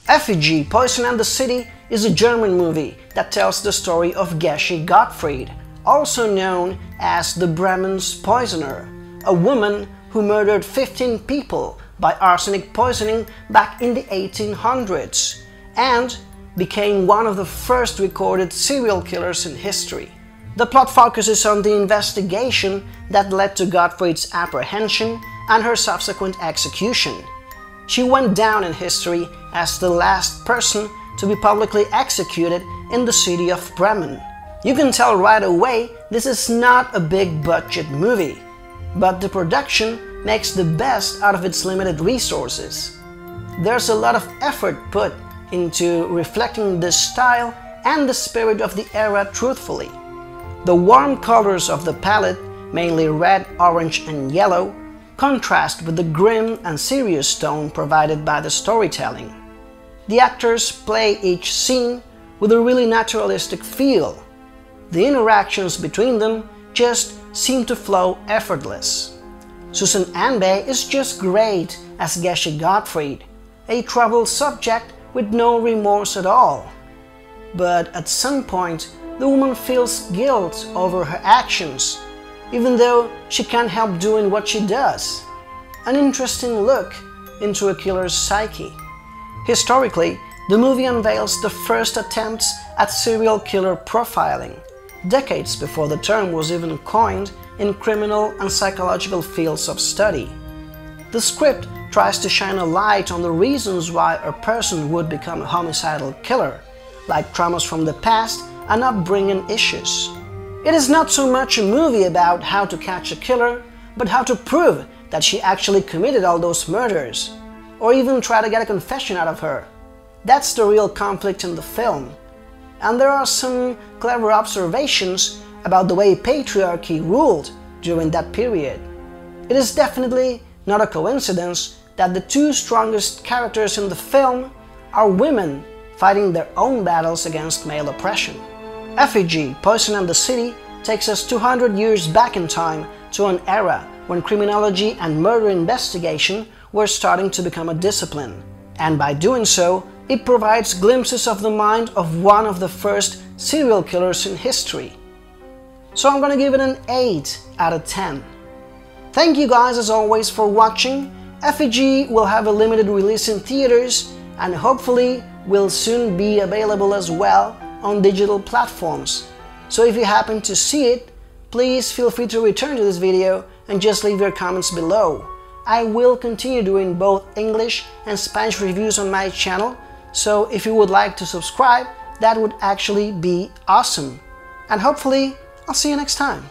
Effigy, Pioson and the City is a German movie that tells the story of Gesche Gottfried, also known as the Bremen's poisoner, a woman who murdered 15 people by arsenic poisoning back in the 1800s and became one of the first recorded serial killers in history. The plot focuses on the investigation that led to Gottfried's apprehension and her subsequent execution. She went down in history as the last person to be publicly executed in the city of Bremen. You can tell right away this is not a big budget movie, but the production makes the best out of its limited resources. There's a lot of effort put into reflecting the style and the spirit of the era truthfully. The warm colors of the palette, mainly red, orange and yellow, contrast with the grim and serious tone provided by the storytelling. The actors play each scene with a really naturalistic feel. The interactions between them just seem to flow effortless. Susan Anbay is just great as Gesche Gottfried, a troubled subject with no remorse at all. But at some point, the woman feels guilt over her actions, even though she can't help doing what she does. An interesting look into a killer's psyche. Historically, the movie unveils the first attempts at serial killer profiling, decades before the term was even coined in criminal and psychological fields of study. The script tries to shine a light on the reasons why a person would become a homicidal killer, like traumas from the past and upbringing issues. It is not so much a movie about how to catch a killer, but how to prove that she actually committed all those murders, or even try to get a confession out of her. That's the real conflict in the film. And there are some clever observations about the way patriarchy ruled during that period. It is definitely not a coincidence that the two strongest characters in the film are women fighting their own battles against male oppression. Effigy, Pioson and the City takes us 200 years back in time to an era when criminology and murder investigation were starting to become a discipline. And by doing so, it provides glimpses of the mind of one of the first serial killers in history. So I'm gonna give it an 8 out of 10. Thank you guys as always for watching. Effigy will have a limited release in theaters and hopefully will soon be available as well on digital platforms. So if you happen to see it, please feel free to return to this video and just leave your comments below. I will continue doing both English and Spanish reviews on my channel, so if you would like to subscribe, that would actually be awesome. And hopefully, I'll see you next time.